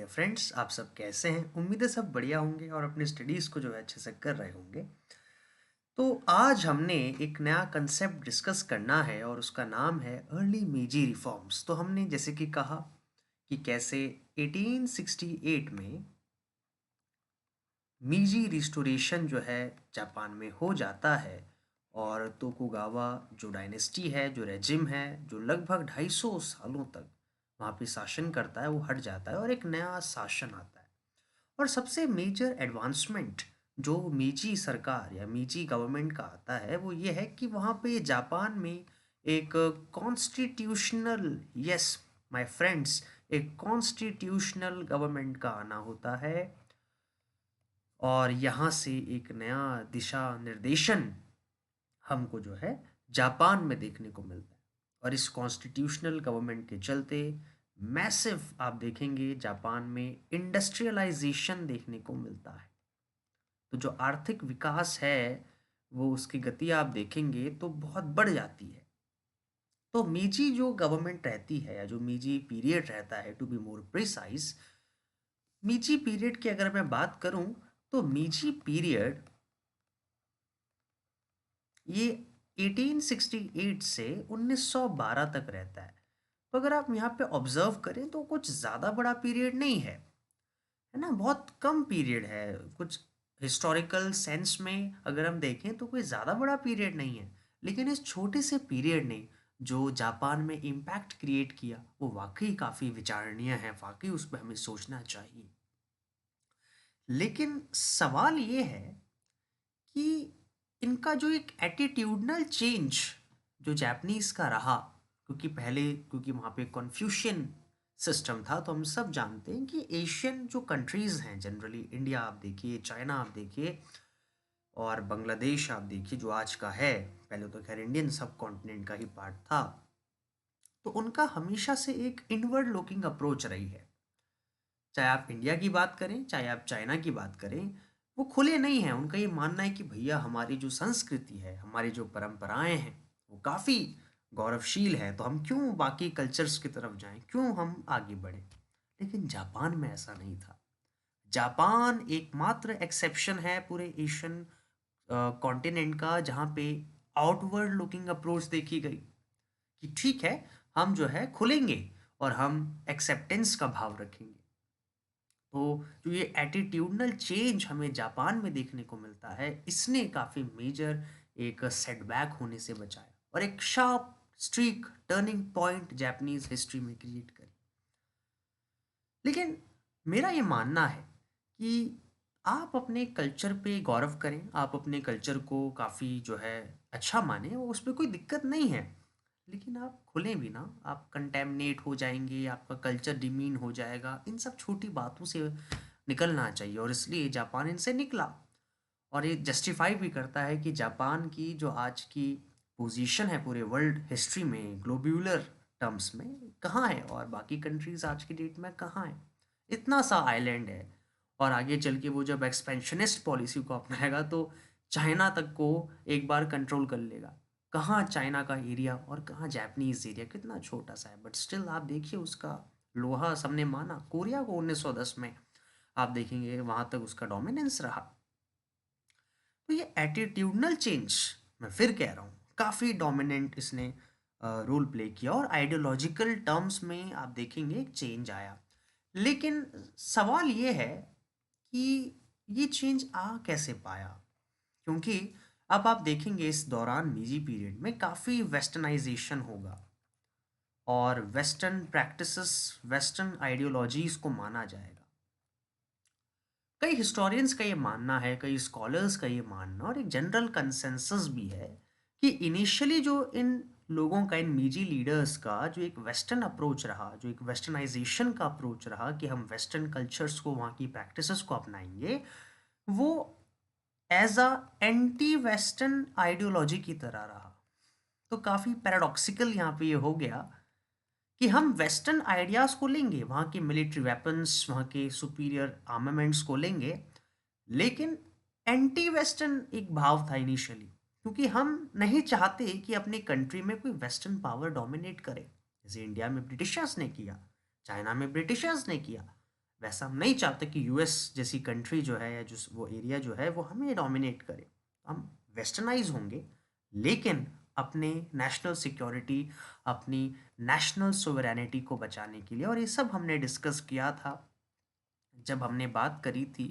Friends, आप सब कैसे हैं? उम्मीद है सब बढ़िया होंगे और अपनी स्टडीज़ को जो है अच्छे से कर रहे होंगे। तो आज हमने एक नया कंसेप्ट डिस्कस करना है और उसका नाम है अर्ली मीजी रिफॉर्म्स। तो हमने जैसे कि कहा कि कैसे 1868 में मीजी रिस्टोरेशन जो है जापान में हो जाता है और तोकुगावा जो डायनेस्टी है, जो रेजिम है, जो लगभग 250 सालों तक वहाँ पे शासन करता है, वो हट जाता है और एक नया शासन आता है। और सबसे मेजर एडवांसमेंट जो मीजी सरकार या मीजी गवर्नमेंट का आता है वो ये है कि वहाँ पे जापान में एक कॉन्स्टिट्यूशनल, यस माय फ्रेंड्स, एक कॉन्स्टिट्यूशनल गवर्नमेंट का आना होता है और यहाँ से एक नया दिशा निर्देशन हमको जो है जापान में देखने को मिलता है। और इस कॉन्स्टिट्यूशनल गवर्नमेंट के चलते मैसिव आप देखेंगे जापान में इंडस्ट्रियलाइजेशन देखने को मिलता है। तो जो आर्थिक विकास है वो उसकी गति आप देखेंगे तो बहुत बढ़ जाती है। तो मीजी जो गवर्नमेंट रहती है या जो मीजी पीरियड रहता है, to be more precise, Meiji period की अगर मैं बात करूं तो मीजी पीरियड ये 1868 से 1912 तक रहता है। तो अगर आप यहाँ पे ऑब्जर्व करें तो कुछ ज़्यादा बड़ा पीरियड नहीं है ना, बहुत कम पीरियड है। कुछ हिस्टोरिकल सेंस में अगर हम देखें तो कोई ज़्यादा बड़ा पीरियड नहीं है, लेकिन इस छोटे से पीरियड ने जो जापान में इम्पैक्ट क्रिएट किया वो वाकई काफ़ी विचारणीय है, वाकई उस पर हमें सोचना चाहिए। लेकिन सवाल ये है कि इनका जो एक एटीट्यूडनल चेंज जो जापानीज का रहा, क्योंकि वहाँ पे कन्फ्यूशियन सिस्टम था, तो हम सब जानते हैं कि एशियन जो कंट्रीज़ हैं, जनरली इंडिया आप देखिए, चाइना आप देखिए और बांग्लादेश आप देखिए जो आज का है, पहले तो खैर इंडियन सब कॉन्टिनेंट का ही पार्ट था, तो उनका हमेशा से एक इनवर्ड लुकिंग अप्रोच रही है। चाहे आप इंडिया की बात करें, चाहे आप चाइना की बात करें, वो खुले नहीं हैं। उनका ये मानना है कि भैया हमारी जो संस्कृति है, हमारी जो परंपराएं हैं, वो काफ़ी गौरवशील है, तो हम क्यों बाकी कल्चर्स की तरफ जाएं, क्यों हम आगे बढ़ें। लेकिन जापान में ऐसा नहीं था। जापान एकमात्र एक्सेप्शन है पूरे एशियन कॉन्टिनेंट का जहाँ पे आउटवर्ड लुकिंग अप्रोच देखी गई कि ठीक है, हम जो है खुलेंगे और हम एक्सेप्टेंस का भाव रखेंगे। तो जो ये एटीट्यूडनल चेंज हमें जापान में देखने को मिलता है, इसने काफ़ी मेजर एक सेटबैक होने से बचाया और एक sharp streak turning point Japanese history में क्रिएट करी। लेकिन मेरा ये मानना है कि आप अपने कल्चर पे गौरव करें, आप अपने कल्चर को काफ़ी जो है अच्छा माने, वो उसमें कोई दिक्कत नहीं है। लेकिन आप खुलें भी ना, आप कंटेमिनेट हो जाएंगे, आपका कल्चर डिमीन हो जाएगा। इन सब छोटी बातों से निकलना चाहिए और इसलिए जापान इनसे निकला। और ये जस्टिफाई भी करता है कि जापान की जो आज की पोजीशन है पूरे वर्ल्ड हिस्ट्री में, ग्लोब्यूलर टर्म्स में, कहाँ है और बाकी कंट्रीज आज की डेट में कहाँ है। इतना सा आइलैंड है और आगे चल के वो जब एक्सपेंशनिस्ट पॉलिसी को अपनाएगा तो चाइना तक को एक बार कंट्रोल कर लेगा। कहाँ चाइना का एरिया और कहाँ जापानीज एरिया, कितना छोटा सा है, बट स्टिल आप देखिए उसका लोहा सबने माना। कोरिया को 1910 में आप देखेंगे वहाँ तक उसका डोमिनेंस रहा। तो ये एटीट्यूडनल चेंज, मैं फिर कह रहा हूँ, काफ़ी डोमिनेंट इसने रोल प्ले किया और आइडियोलॉजिकल टर्म्स में आप देखेंगे एक चेंज आया। लेकिन सवाल ये है कि ये चेंज आ कैसे पाया, क्योंकि अब आप देखेंगे इस दौरान मीजी पीरियड में काफ़ी वेस्टर्नाइजेशन होगा और वेस्टर्न प्रैक्टिसेस, वेस्टर्न आइडियोलॉजीज को माना जाएगा। कई हिस्टोरियंस का ये मानना है, कई स्कॉलर्स का ये मानना और एक जनरल कंसेंसस भी है कि इनिशियली जो इन लोगों का, इन मीजी लीडर्स का जो एक वेस्टर्न अप्रोच रहा, जो एक वेस्टर्नाइजेशन का अप्रोच रहा कि हम वेस्टर्न कल्चर्स को, वहाँ की प्रैक्टिसेस को अपनाएंगे, वो as a anti western ideology की तरह रहा। तो काफ़ी पैराडॉक्सिकल यहाँ पे ये हो गया कि हम वेस्टर्न आइडियाज़ को लेंगे, वहाँ के मिलिट्री वेपन्स, वहाँ के सुपीरियर आर्मामेंट्स को लेंगे, लेकिन एंटी वेस्टर्न एक भाव था इनिशियली, क्योंकि हम नहीं चाहते कि अपनी कंट्री में कोई वेस्टर्न पावर डोमिनेट करे, जैसे इंडिया में ब्रिटिशर्स ने किया, चाइना में ब्रिटिशर्स ने किया। वैसा हम नहीं चाहते कि यूएस जैसी कंट्री जो है या जो वो एरिया जो है वो हमें डोमिनेट करे। हम वेस्टर्नाइज होंगे, लेकिन अपने नेशनल सिक्योरिटी, अपनी नेशनल सोवरेनिटी को बचाने के लिए। और ये सब हमने डिस्कस किया था जब हमने बात करी थी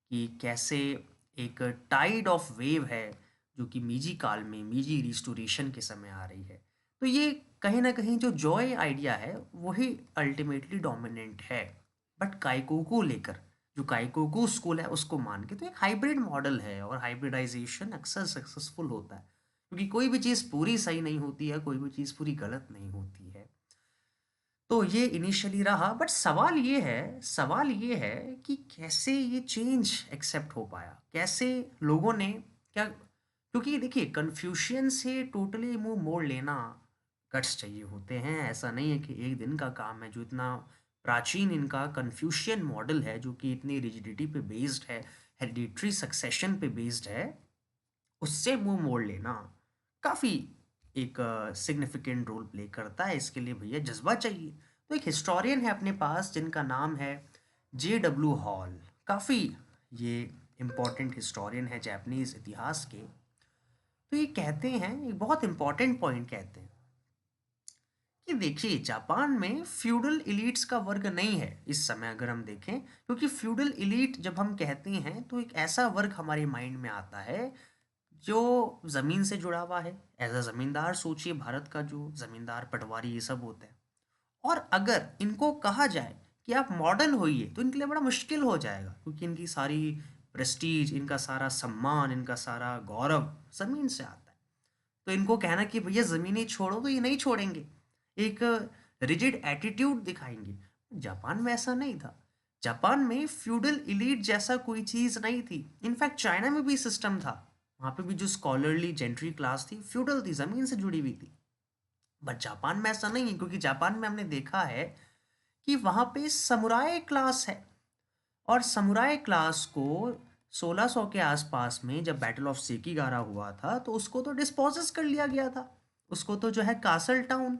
कि कैसे एक टाइड ऑफ वेव है जो कि मीजी काल में, मीजी रिस्टोरेशन के समय आ रही है। तो ये कहीं ना कहीं जो जॉय आइडिया है वही अल्टीमेटली डोमिनेंट है। बट काइकोकू लेकर, जो काइकोकू स्कूल है उसको मान के, तो एक हाइब्रिड मॉडल है, और हाइब्रिडाइजेशन अक्सर सक्सेसफुल होता है, क्योंकि कोई भी चीज़ पूरी सही नहीं होती है, कोई भी चीज़ पूरी गलत नहीं होती है। तो ये इनिशियली रहा, बट सवाल ये है कि कैसे ये चेंज एक्सेप्ट हो पाया, कैसे लोगों ने क्या। क्योंकि देखिए, कन्फ्यूशियन से टोटली मुंह मोड़ लेना गट्स चाहिए होते हैं। ऐसा नहीं है कि एक दिन का काम है। जो इतना प्राचीन इनका कन्फ्यूशियन मॉडल है, जो कि इतनी रिजिडिटी पे बेस्ड है, हेरिडिटरी सक्सेशन पे बेस्ड है, उससे मुंह मोड़ लेना काफ़ी एक सिग्निफिकेंट रोल प्ले करता है। इसके लिए भैया जज्बा चाहिए। तो एक हिस्टोरियन है अपने पास जिनका नाम है J.W. हॉल। काफ़ी ये इम्पोर्टेंट हिस्टोरियन है जापानीज इतिहास के। तो ये कहते हैं, एक बहुत इंपॉर्टेंट पॉइंट कहते हैं कि देखिए, जापान में फ्यूडल इलीट्स का वर्ग नहीं है इस समय, अगर हम देखें। क्योंकि फ्यूडल इलीट जब हम कहते हैं तो एक ऐसा वर्ग हमारे माइंड में आता है जो ज़मीन से जुड़ा हुआ है। एज अ ज़मींदार सोचिए, भारत का जो ज़मींदार, पटवारी, ये सब होते हैं। और अगर इनको कहा जाए कि आप मॉडर्न होइए, तो इनके लिए बड़ा मुश्किल हो जाएगा, क्योंकि इनकी सारी प्रेस्टीज, इनका सारा सम्मान, इनका सारा गौरव ज़मीन से आता है। तो इनको कहना कि भैया ज़मीनें छोड़ो, तो ये नहीं छोड़ेंगे, एक रिजिड एटीट्यूड दिखाएंगे। जापान में ऐसा नहीं था। जापान में फ्यूडल इलीट जैसा कोई चीज़ नहीं थी। इनफैक्ट चाइना में भी सिस्टम था। वहाँ पे भी जो स्कॉलरली जेंट्री क्लास थी, फ्यूडल थी, ज़मीन से जुड़ी हुई थी। बट जापान में ऐसा नहीं है, क्योंकि जापान में हमने देखा है कि वहाँ पे समुराय क्लास है। और समुराय क्लास को 1600 के आसपास में जब बैटल ऑफ सेकीगारा हुआ था, तो उसको तो डिस्पोजेस कर लिया गया था। उसको तो जो है कासल टाउन,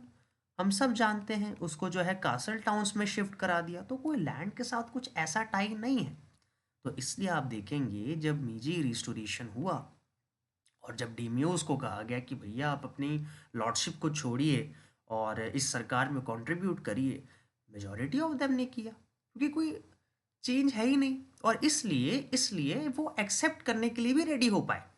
हम सब जानते हैं, उसको जो है कासल टाउन्स में शिफ्ट करा दिया। तो कोई लैंड के साथ कुछ ऐसा टाई नहीं है। तो इसलिए आप देखेंगे जब मीजी रिस्टोरेशन हुआ और जब डेमियोस को कहा गया कि भैया आप अपनी लॉर्डशिप को छोड़िए और इस सरकार में कंट्रीब्यूट करिए, मेजॉरिटी ऑफ देम ने किया, क्योंकि कोई चेंज है ही नहीं। और इसलिए इसलिए वो एक्सेप्ट करने के लिए भी रेडी हो पाए।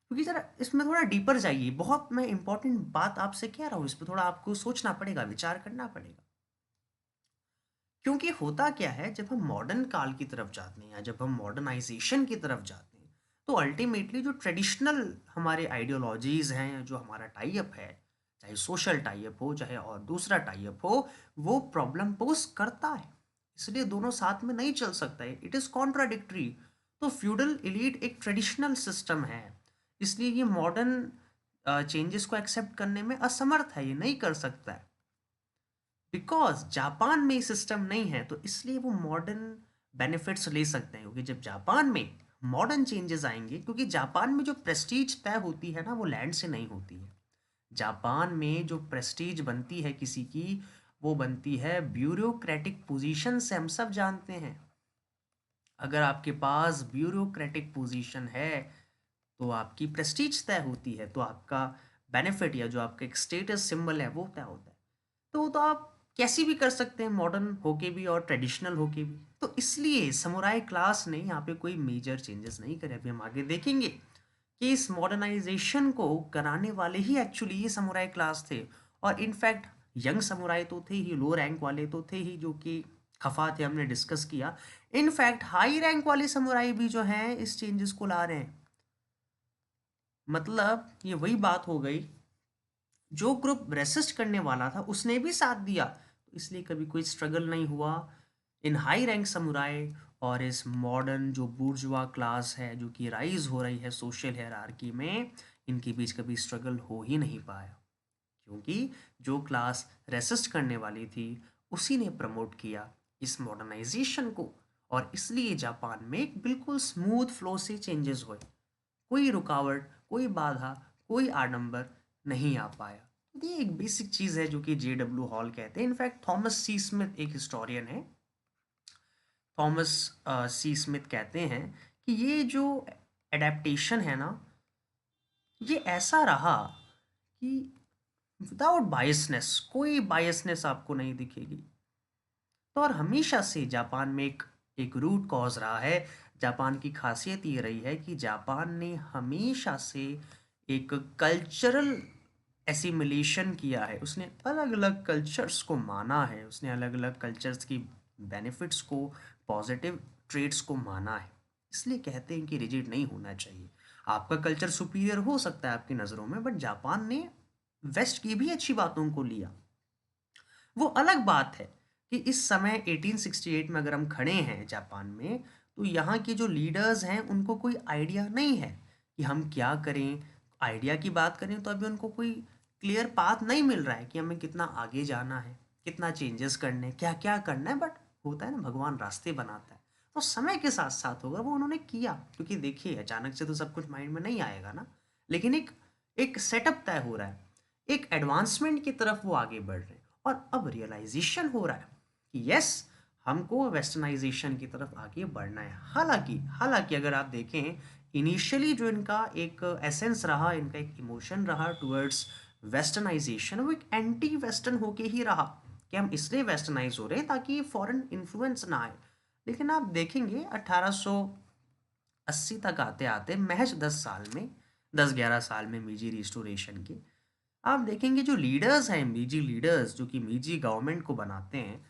क्योंकि जरा इसमें थोड़ा डीपर जाइए, बहुत मैं इंपॉर्टेंट बात आपसे कह रहा हूँ, इस पर थोड़ा आपको सोचना पड़ेगा, विचार करना पड़ेगा। क्योंकि होता क्या है, जब हम मॉडर्न काल की तरफ जाते हैं या जब हम मॉडर्नाइजेशन की तरफ जाते हैं, तो अल्टीमेटली जो ट्रेडिशनल हमारे आइडियोलॉजीज हैं, जो हमारा टाई अप है, चाहे सोशल टाई अप हो चाहे और दूसरा टाई अप हो, वो प्रॉब्लम पोज करता है। इसलिए दोनों साथ में नहीं चल सकता है, इट इज़ कॉन्ट्राडिक्टरी। तो फ्यूडल एलीट एक ट्रेडिशनल सिस्टम है, इसलिए ये मॉडर्न चेंजेस को एक्सेप्ट करने में असमर्थ है, ये नहीं कर सकता है। बिकॉज जापान में सिस्टम नहीं है, तो इसलिए वो मॉडर्न बेनिफिट्स ले सकते हैं। क्योंकि जब जापान में मॉडर्न चेंजेस आएंगे, क्योंकि जापान में जो प्रेस्टीज तय होती है ना, वो लैंड से नहीं होती है। जापान में जो प्रेस्टीज बनती है किसी की, वो बनती है ब्यूरोक्रेटिक पोजीशन से, हम सब जानते हैं। अगर आपके पास ब्यूरोक्रेटिक पोजीशन है, तो आपकी प्रेस्टीज तय होती है, तो आपका बेनिफिट या जो आपका एक स्टेटस सिंबल है वो तय होता है। तो आप कैसी भी कर सकते हैं, मॉडर्न होके भी और ट्रेडिशनल होके भी। तो इसलिए समुराई क्लास ने यहाँ पे कोई मेजर चेंजेस नहीं करे। अभी हम आगे देखेंगे कि इस मॉडर्नाइजेशन को कराने वाले ही एक्चुअली ये समुराई क्लास थे। और इनफैक्ट यंग समुराई तो थे ही, लो रैंक वाले तो थे ही, जो कि खफा थे, हमने डिस्कस किया। इनफैक्ट हाई रैंक वाले समुराई भी जो हैं इस चेंजेस को ला रहे हैं। मतलब ये वही बात हो गई, जो ग्रुप रेसिस्ट करने वाला था उसने भी साथ दिया, तो इसलिए कभी कोई स्ट्रगल नहीं हुआ इन हाई रैंक समुराय और इस मॉडर्न जो बूर्जुआ क्लास है जो कि राइज हो रही है सोशल हायरार्की में, इनके बीच कभी स्ट्रगल हो ही नहीं पाया। क्योंकि जो क्लास रेसिस्ट करने वाली थी उसी ने प्रमोट किया इस मॉडर्नाइजेशन को। और इसलिए जापान में एक बिल्कुल स्मूथ फ्लो से चेंजेस हुए, कोई रुकावट, कोई बाधा, कोई आडंबर नहीं आ पाया। तो ये एक बेसिक चीज़ है जो कि J.W. हॉल कहते हैं। इनफैक्ट थॉमस सी स्मिथ एक हिस्टोरियन है, थॉमस सी स्मिथ कहते हैं कि ये जो एडेप्टेशन है ना, ये ऐसा रहा कि विदाउट बायसनेस, कोई बायसनेस आपको नहीं दिखेगी। तो और हमेशा से जापान में एक रूट कॉज रहा है। जापान की खासियत ये रही है कि जापान ने हमेशा से एक कल्चरल एसिमिलेशन किया है। उसने अलग अलग कल्चर्स को माना है, उसने अलग अलग कल्चर्स की बेनिफिट्स को, पॉजिटिव ट्रेड्स को माना है। इसलिए कहते हैं कि रिजिड नहीं होना चाहिए। आपका कल्चर सुपीरियर हो सकता है आपकी नज़रों में, बट जापान ने वेस्ट की भी अच्छी बातों को लिया। वो अलग बात है कि इस समय 1868 में अगर हम खड़े हैं जापान में, तो यहाँ के जो लीडर्स हैं उनको कोई आइडिया नहीं है कि हम क्या करें। आइडिया की बात करें तो अभी उनको कोई क्लियर पाथ नहीं मिल रहा है कि हमें कितना आगे जाना है, कितना चेंजेस करने हैं, क्या क्या करना है। बट होता है ना, भगवान रास्ते बनाता है। तो समय के साथ साथ होगा, वो उन्होंने किया। क्योंकि देखिए, अचानक से तो सब कुछ माइंड में नहीं आएगा ना, लेकिन एक एक सेटअप तय हो रहा है, एक एडवांसमेंट की तरफ वो आगे बढ़ रहे हैं। और अब रियलाइजेशन हो रहा है कि यस, हमको वेस्टर्नाइजेशन की तरफ आगे बढ़ना है। हालांकि हालांकि अगर आप देखें, इनिशियली जो इनका एक एसेंस रहा, इनका एक इमोशन रहा टुवर्ड्स वेस्टर्नाइजेशन, वो एक एंटी वेस्टर्न होके ही रहा कि हम इसलिए वेस्टर्नाइज हो रहे हैं ताकि फॉरेन इन्फ्लुएंस ना आए। लेकिन आप देखेंगे 1880 तक आते आते, महज 10 साल में, 10-11 साल में मीजी रिस्टोरेशन के, आप देखेंगे जो लीडर्स हैं, मीजी लीडर्स जो कि मीजी गवर्नमेंट को बनाते हैं,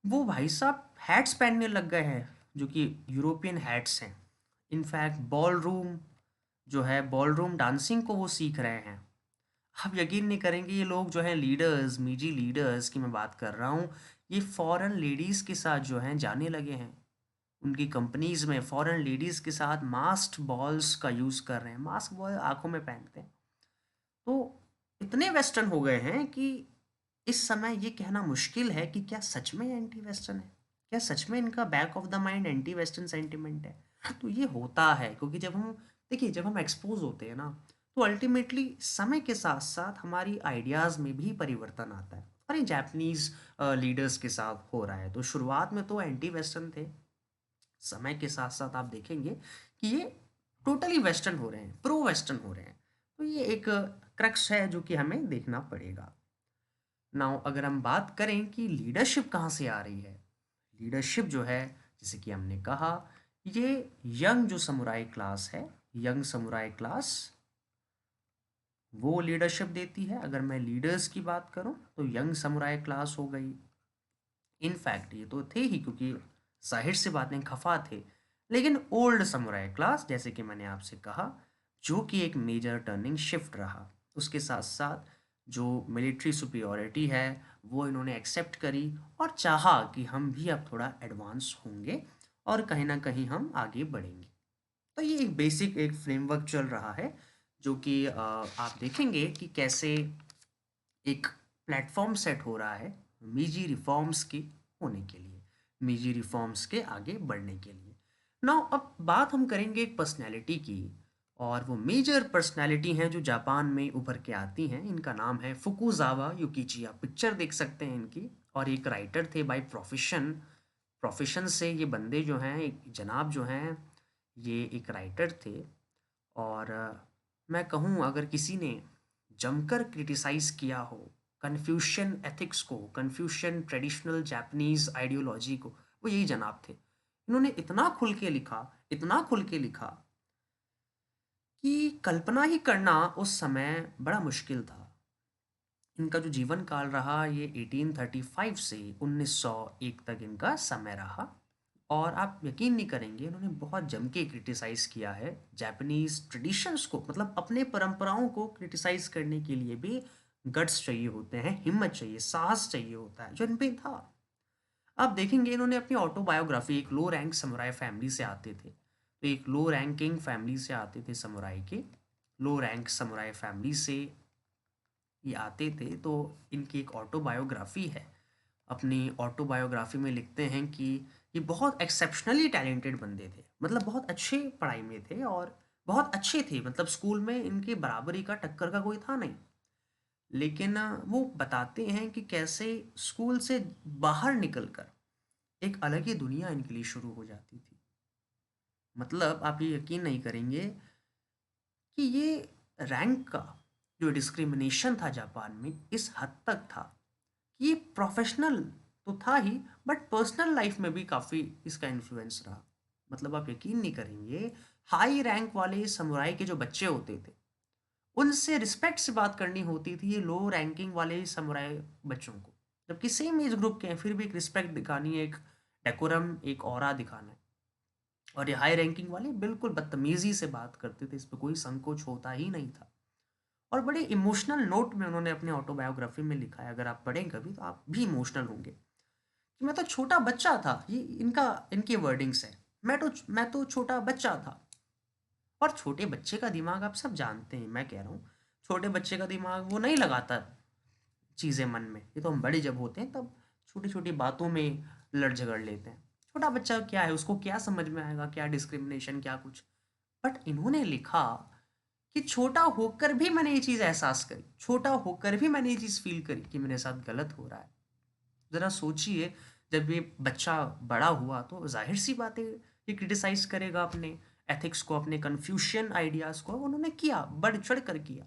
वो भाई साहब हैट्स पहनने लग गए हैं जो कि यूरोपियन हैट्स हैं। इनफैक्ट बॉल रूम जो है, बॉल रूम डांसिंग को वो सीख रहे हैं। आप यकीन नहीं करेंगे, ये लोग जो हैं लीडर्स, मीजी लीडर्स की मैं बात कर रहा हूँ, ये फॉरेन लेडीज़ के साथ जो हैं जाने लगे हैं। उनकी कंपनीज में फॉरेन लेडीज़ के साथ मास्क्ड बॉल्स का यूज़ कर रहे हैं। मास्क बॉल आंखों में पहनते हैं। तो इतने वेस्टर्न हो गए हैं कि इस समय ये कहना मुश्किल है कि क्या सच में एंटी वेस्टर्न है, क्या सच में इनका back of the mind anti western sentiment है। तो ये होता है क्योंकि जब हम, देखिए, जब हम एक्सपोज होते हैं ना, तो अल्टीमेटली समय के साथ साथ हमारी आइडियाज़ में भी परिवर्तन आता है। और ये जापानीज लीडर्स के साथ हो रहा है। तो शुरुआत में तो एंटी वेस्टर्न थे, समय के साथ साथ आप देखेंगे कि ये टोटली वेस्टर्न हो रहे हैं, प्रो वेस्टर्न हो रहे हैं। तो ये एक क्रक्स है जो कि हमें देखना पड़ेगा। नाउ अगर हम बात करें कि लीडरशिप कहाँ से आ रही है, लीडरशिप जो है, जैसे कि हमने कहा, ये यंग जो समुराई क्लास है, यंग समुराई क्लास वो लीडरशिप देती है। अगर मैं लीडर्स की बात करूं तो यंग समुराई क्लास हो गई। इनफैक्ट ये तो थे ही, क्योंकि जाहिर सी बातें खफा थे। लेकिन ओल्ड समुराई क्लास, जैसे कि मैंने आपसे कहा, जो कि एक मेजर टर्निंग शिफ्ट रहा। उसके साथ साथ जो मिलिट्री सुपीरियॉरिटी है वो इन्होंने एक्सेप्ट करी और चाहा कि हम भी अब थोड़ा एडवांस होंगे और कहीं ना कहीं हम आगे बढ़ेंगे। तो ये एक बेसिक एक फ्रेमवर्क चल रहा है जो कि आप देखेंगे कि कैसे एक प्लेटफॉर्म सेट हो रहा है मीजी रिफॉर्म्स के होने के लिए, मीजी रिफॉर्म्स के आगे बढ़ने के लिए। नाउ अब बात हम करेंगे एक पर्सनैलिटी की, और वो मेजर पर्सनैलिटी हैं जो जापान में उभर के आती हैं। इनका नाम है फुकुजावा युकिची। आप पिक्चर देख सकते हैं इनकी। और एक राइटर थे बाय प्रोफेशन। प्रोफेशन से ये बंदे जो हैं, एक जनाब जो हैं, ये एक राइटर थे। और मैं कहूँ, अगर किसी ने जमकर क्रिटिसाइज़ किया हो कन्फ्यूशियन एथिक्स को, कन्फ्यूशियन ट्रेडिशनल जापानीज़ आइडियोलॉजी को, वो यही जनाब थे। इन्होंने इतना खुल के लिखा, इतना खुल के लिखा कि कल्पना ही करना उस समय बड़ा मुश्किल था। इनका जो जीवन काल रहा, ये 1835 से 1901 तक इनका समय रहा। और आप यकीन नहीं करेंगे, इन्होंने बहुत जम के क्रिटिसाइज़ किया है जापानीज़ ट्रेडिशंस को। मतलब अपने परंपराओं को क्रिटिसाइज़ करने के लिए भी गट्स चाहिए होते हैं, हिम्मत चाहिए, साहस चाहिए होता है, जो इन पे था। आप देखेंगे इन्होंने अपनी ऑटोबायोग्राफी, एक लो रैंक समुराई फैमिली से आते थे, तो एक लो रैंकिंग फैमिली से आते थे समुराई के, लो रैंक समुराई फैमिली से ये आते थे। तो इनकी एक ऑटोबायोग्राफी है। अपनी ऑटोबायोग्राफी में लिखते हैं कि ये बहुत एक्सेप्शनली टैलेंटेड बंदे थे। मतलब बहुत अच्छे पढ़ाई में थे और बहुत अच्छे थे। मतलब स्कूल में इनके बराबरी का, टक्कर का कोई था नहीं। लेकिन वो बताते हैं कि कैसे स्कूल से बाहर निकलकर एक अलग ही दुनिया इनके लिए शुरू हो जाती थी। मतलब आप ये यकीन नहीं करेंगे कि ये रैंक का जो डिस्क्रिमिनेशन था जापान में इस हद तक था कि ये प्रोफेशनल तो था ही, बट पर्सनल लाइफ में भी काफ़ी इसका इन्फ्लुएंस रहा। मतलब आप यकीन नहीं करेंगे, हाई रैंक वाले समुराई के जो बच्चे होते थे उनसे रिस्पेक्ट से बात करनी होती थी ये लो रैंकिंग वाले समुराई बच्चों को, जबकि सेम एज ग्रुप के हैं फिर भी एक रिस्पेक्ट दिखानी है, एक डेकोरम, एक ऑरा दिखाना है। और ये हाई रैंकिंग वाले बिल्कुल बदतमीजी से बात करते थे, इस पर कोई संकोच होता ही नहीं था। और बड़े इमोशनल नोट में उन्होंने अपने ऑटोबायोग्राफी में लिखा है, अगर आप पढ़ें कभी तो आप भी इमोशनल होंगे, कि मैं तो छोटा बच्चा था, ये इनका इनके वर्डिंग्स है। मैं तो छोटा बच्चा था। और छोटे बच्चे का दिमाग आप सब जानते हैं, मैं कह रहा हूँ छोटे बच्चे का दिमाग वो नहीं लगाता चीज़ें मन में, ये तो हम बड़े जब होते हैं तब छोटी छोटी बातों में लड़ झगड़ लेते हैं। छोटा बच्चा क्या है, उसको क्या समझ में आएगा, क्या डिस्क्रिमिनेशन क्या कुछ। बट इन्होंने लिखा कि छोटा होकर भी मैंने ये चीज़ एहसास करी, छोटा होकर भी मैंने ये चीज़ फील करी कि मेरे साथ गलत हो रहा है। ज़रा सोचिए, जब ये बच्चा बड़ा हुआ तो जाहिर सी बात है ये क्रिटिसाइज करेगा अपने एथिक्स को, अपने कन्फ्यूशियन आइडियाज़ को। उन्होंने किया, बढ़ चढ़ कर किया।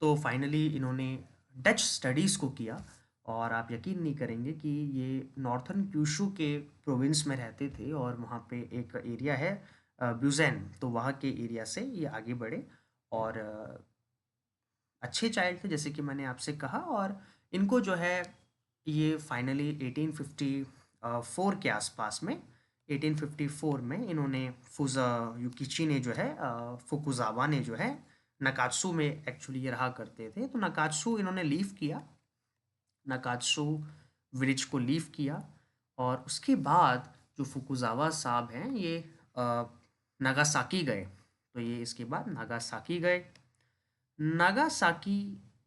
तो फाइनली इन्होंने डच स्टडीज़ को किया। और आप यकीन नहीं करेंगे कि ये नॉर्थर्न क्यूशू के प्रोविंस में रहते थे, और वहाँ पे एक एरिया है ब्यूजेन, तो वहाँ के एरिया से ये आगे बढ़े। और अच्छे चाइल्ड थे जैसे कि मैंने आपसे कहा। और इनको जो है ये फाइनली 1854 के आसपास में, 1854 में इन्होंने फुजा युकिची ने जो है फुकुजावा ने जो है नकात्सू में एक्चुअली ये रहा करते थे, तो नकात्सू इन्होंने लीव किया, नकात्सू विलेज को लीव किया। और उसके बाद जो फुकुजावा साहब हैं ये अ, नागासाकी गए। तो ये इसके बाद नागासाकी गए, नागासाकी,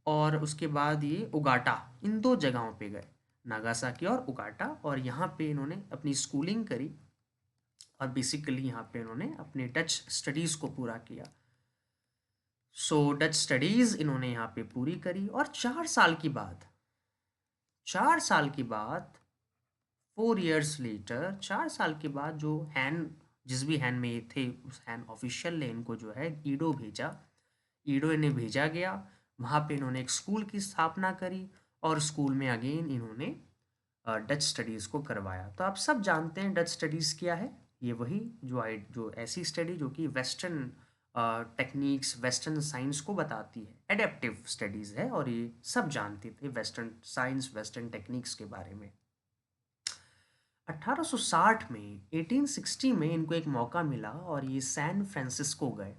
और उसके बाद ये उगाटा, इन दो जगहों पे गए, नागासाकी और उगाटा। और यहाँ पे इन्होंने अपनी स्कूलिंग करी, और बेसिकली यहाँ पे इन्होंने अपने डच स्टडीज़ को पूरा किया। सो डच स्टडीज़ इन्होंने यहाँ पे पूरी करी। और 4 साल की बात, 4 साल की बात, 4 years लेटर, 4 साल के बाद जो हैन, जिस भी हैन में ये थे उस हैन ऑफिशियल ने इनको जो है ईडो भेजा, ईडो इन्हें भेजा गया। वहाँ पे इन्होंने एक स्कूल की स्थापना करी, और स्कूल में अगेन इन्होंने डच स्टडीज़ को करवाया। तो आप सब जानते हैं डच स्टडीज़ क्या है। ये वही जो ऐसी स्टडी जो कि वेस्टर्न टेक्निक्स, वेस्टर्न साइंस को बताती है, एडेप्टिव स्टडीज़ है। और ये सब जानते थे वेस्टर्न साइंस, वेस्टर्न टेक्निक्स के बारे में। 1860 में, 1860 में इनको एक मौका मिला और ये सैन फ्रांसिस्को गए।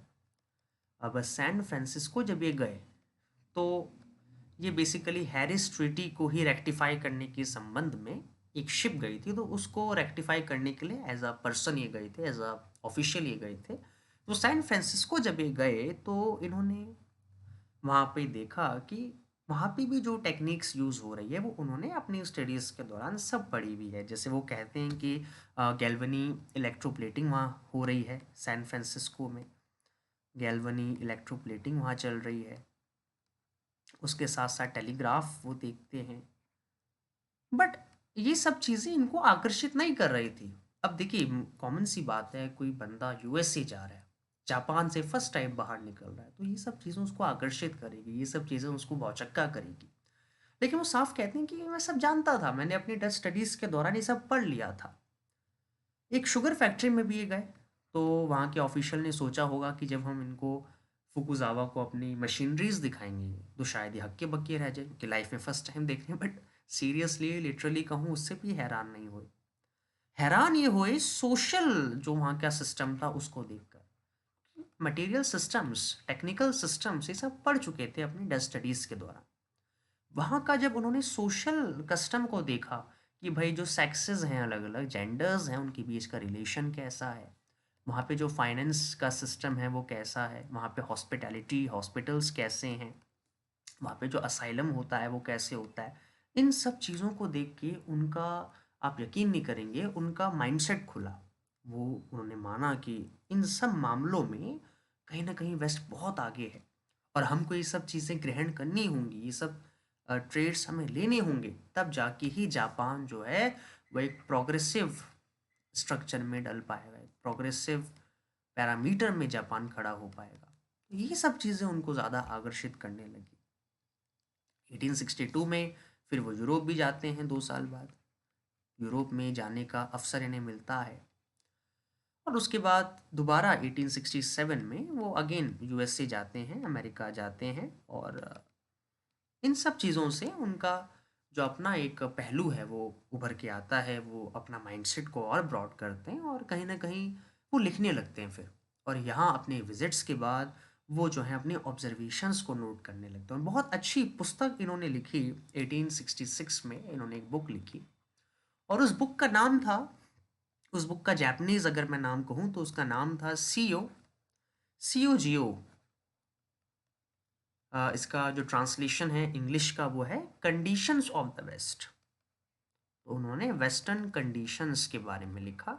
अब सैन फ्रांसिस्को जब ये गए तो ये बेसिकली हैरिस ट्रीटी को ही रेक्टिफाई करने के संबंध में एक शिप गई थी, तो उसको रेक्टिफाई करने के लिए एज अ पर्सन ये गए थे, एज अ ऑफिशियल ये गए थे। तो सैन फ्रांसिस्को जब ये गए तो इन्होंने वहाँ पे देखा कि वहाँ पे भी जो टेक्निक्स यूज़ हो रही है वो उन्होंने अपनी स्टडीज़ के दौरान सब पढ़ी हुई है। जैसे वो कहते हैं कि गैल्वनी इलेक्ट्रोप्लेटिंग वहाँ हो रही है सैन फ्रांसिस्को में, गैल्वनी इलेक्ट्रोप्लेटिंग वहाँ चल रही है। उसके साथ साथ टेलीग्राफ वो देखते हैं। बट ये सब चीज़ें इनको आकर्षित नहीं कर रही थी। अब देखिए, कॉमन सी बात है, कोई बंदा यूएसए जा रहा है, जापान से फर्स्ट टाइम बाहर निकल रहा है, तो ये सब चीज़ें उसको आकर्षित करेगी, ये सब चीज़ें उसको भौचक्का करेगी। लेकिन वो साफ कहते हैं कि मैं सब जानता था, मैंने अपनी डच स्टडीज़ के दौरान ये सब पढ़ लिया था। एक शुगर फैक्ट्री में भी ये गए, तो वहाँ के ऑफिशियल ने सोचा होगा कि जब हम इनको फुकुजावा को अपनी मशीनरीज दिखाएंगे तो शायद ये हक्के बक्के रह जाए कि लाइफ में फर्स्ट टाइम देख रहे हैं। बट सीरियसली लिटरली कहूँ उससे भी हैरान नहीं हुए। हैरान ये हुए सोशल जो वहाँ का सिस्टम था उसको देखकर। मटेरियल सिस्टम्स, टेक्निकल सिस्टम्स, ये सब पढ़ चुके थे अपनी डच स्टडीज़ के दौरान। वहाँ का जब उन्होंने सोशल कस्टम को देखा कि भाई जो सेक्सेस हैं, अलग अलग जेंडर्स हैं, उनके बीच का रिलेशन कैसा है, वहाँ पे जो फाइनेंस का सिस्टम है वो कैसा है, वहाँ पे हॉस्पिटैलिटी हॉस्पिटल्स कैसे हैं, वहाँ पे जो असाइलम होता है वो कैसे होता है, इन सब चीज़ों को देख के उनका, आप यकीन नहीं करेंगे, उनका माइंडसेट खुला। वो उन्होंने माना कि इन सब मामलों में कहीं ना कहीं वेस्ट बहुत आगे है, और हमको ये सब चीज़ें ग्रहण करनी होंगी, ये सब ट्रेड्स हमें लेने होंगे, तब जाके ही जापान जो है वो एक प्रोग्रेसिव स्ट्रक्चर में डल पाएगा, एक प्रोग्रेसिव पैरामीटर में जापान खड़ा हो पाएगा। तो ये सब चीज़ें उनको ज़्यादा आकर्षित करने लगी। 1862 में फिर वो यूरोप भी जाते हैं 2 साल बाद। यूरोप में जाने का अवसर इन्हें मिलता है और उसके बाद दोबारा 1867 में वो अगेन यूएसए जाते हैं, अमेरिका जाते हैं और इन सब चीज़ों से उनका जो अपना एक पहलू है वो उभर के आता है। वो अपना माइंडसेट को और ब्रॉड करते हैं और कहीं ना कहीं वो लिखने लगते हैं फिर। और यहाँ अपने विजिट्स के बाद वो जो है अपने ऑब्जर्वेशंस को नोट करने लगते हैं और बहुत अच्छी पुस्तक इन्होंने लिखी। 1866 में इन्होंने एक बुक लिखी और उस बुक का नाम था, उस बुक का जापानीज अगर मैं नाम कहूँ तो उसका नाम था सीओ सीओ जियो। इसका जो ट्रांसलेशन है इंग्लिश का वो है कंडीशंस ऑफ द वेस्ट। तो उन्होंने वेस्टर्न कंडीशंस के बारे में लिखा।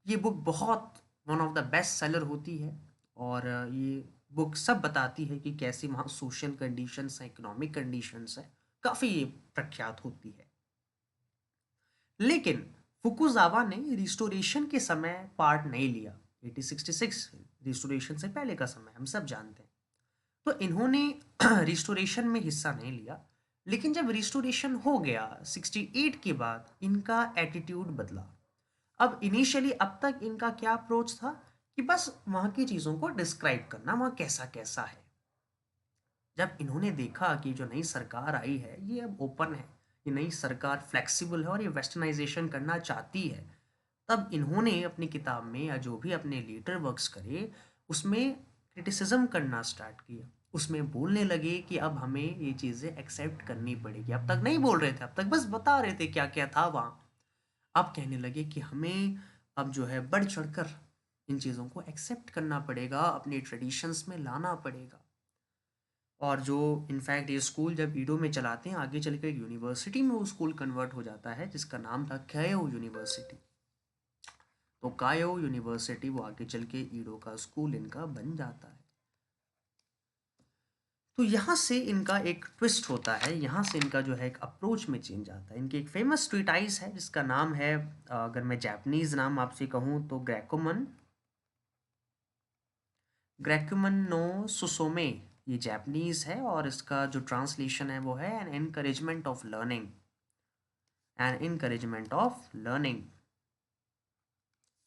ये बुक बहुत one of the best seller होती है और ये बुक सब बताती है कि कैसे वहाँ सोशल कंडीशंस हैं, इकोनॉमिक कंडीशंस हैं, काफ़ी ये प्रख्यात होती है। लेकिन फुकुजावा ने रिस्टोरेशन के समय पार्ट नहीं लिया। 1866 रिस्टोरेशन से पहले का समय हम सब जानते हैं। तो इन्होंने रिस्टोरेशन में हिस्सा नहीं लिया। लेकिन जब रिस्टोरेशन हो गया 68 के बाद इनका एटीट्यूड बदला। अब इनिशियली अब तक इनका क्या अप्रोच था कि बस वहाँ की चीज़ों को डिस्क्राइब करना, वहाँ कैसा कैसा है। जब इन्होंने देखा कि जो नई सरकार आई है ये अब ओपन है, ये नई सरकार फ्लेक्सिबल है और ये वेस्टर्नाइजेशन करना चाहती है, तब इन्होंने अपनी किताब में या जो भी अपने लेटर वर्क्स करे उसमें क्रिटिसिज्म करना स्टार्ट किया। उसमें बोलने लगे कि अब हमें ये चीज़ें एक्सेप्ट करनी पड़ेगी। अब तक नहीं बोल रहे थे, अब तक बस बता रहे थे क्या क्या था वहाँ। अब कहने लगे कि हमें अब जो है बढ़ चढ़कर इन चीज़ों को एक्सेप्ट करना पड़ेगा, अपने ट्रेडिशंस में लाना पड़ेगा। और जो इनफैक्ट ये स्कूल जब ईडो में चलाते हैं आगे चल के यूनिवर्सिटी में वो स्कूल कन्वर्ट हो जाता है जिसका नाम था कायो यूनिवर्सिटी। तो कायो यूनिवर्सिटी वो आगे चल के ईडो का स्कूल इनका बन जाता है। तो यहाँ से इनका एक ट्विस्ट होता है, यहाँ से इनका जो है एक अप्रोच में चेंज आता है। इनकी एक फेमस ट्रीटाइज है जिसका नाम है, अगर मैं जापानीज नाम आपसे कहूँ तो ग्रेकुमन नो सुसोमे। ये जापानीज है और इसका जो ट्रांसलेशन है वो है an encouragement of learning, an encouragement of learning.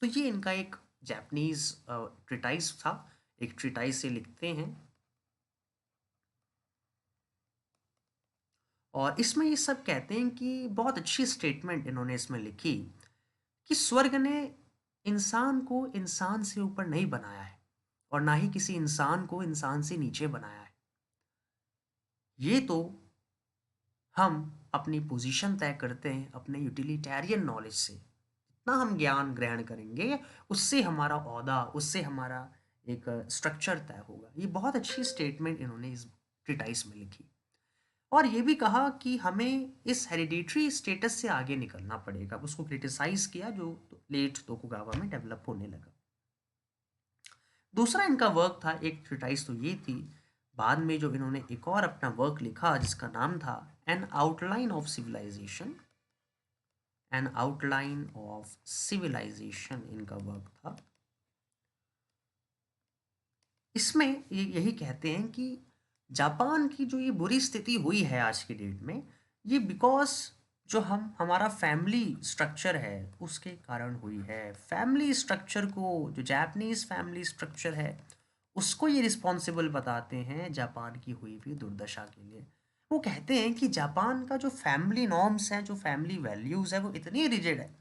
तो ये इनका एक जापानीज ट्रीटाइज था, एक ट्रीटाइज से लिखते हैं और इसमें ये सब कहते हैं कि बहुत अच्छी स्टेटमेंट इन्होंने इसमें लिखी कि स्वर्ग ने इंसान को इंसान से ऊपर नहीं बनाया है और ना ही किसी इंसान को इंसान से नीचे बनाया है। ये तो हम अपनी पोजीशन तय करते हैं अपने यूटिलिटेरियन नॉलेज से। जितना हम ज्ञान ग्रहण करेंगे उससे हमारा ओहदा, उससे हमारा एक स्ट्रक्चर तय होगा। ये बहुत अच्छी स्टेटमेंट इन्होंने इस ट्रीटाइस में लिखी और ये भी कहा कि हमें इस हेरिडिटरी स्टेटस से आगे निकलना पड़ेगा। उसको क्रिटिसाइज किया जो लेट तोकुगावा में डेवलप होने लगा। दूसरा इनका वर्क था, एक ट्रीटाइज तो ये थी, बाद में जो इन्होंने एक और अपना वर्क लिखा जिसका नाम था an outline of civilization. An outline of civilization इनका वर्क था। इसमें ये यही कहते हैं कि जापान की जो ये बुरी स्थिति हुई है आज की डेट में, ये बिकॉज जो हम हमारा फैमिली स्ट्रक्चर है उसके कारण हुई है। फैमिली स्ट्रक्चर को, जो जापानीज फैमिली स्ट्रक्चर है उसको ये रिस्पॉन्सिबल बताते हैं जापान की हुई हुई दुर्दशा के लिए। वो कहते हैं कि जापान का जो फैमिली नॉर्म्स हैं, जो फैमिली वैल्यूज़ है वो इतनी रिजिड है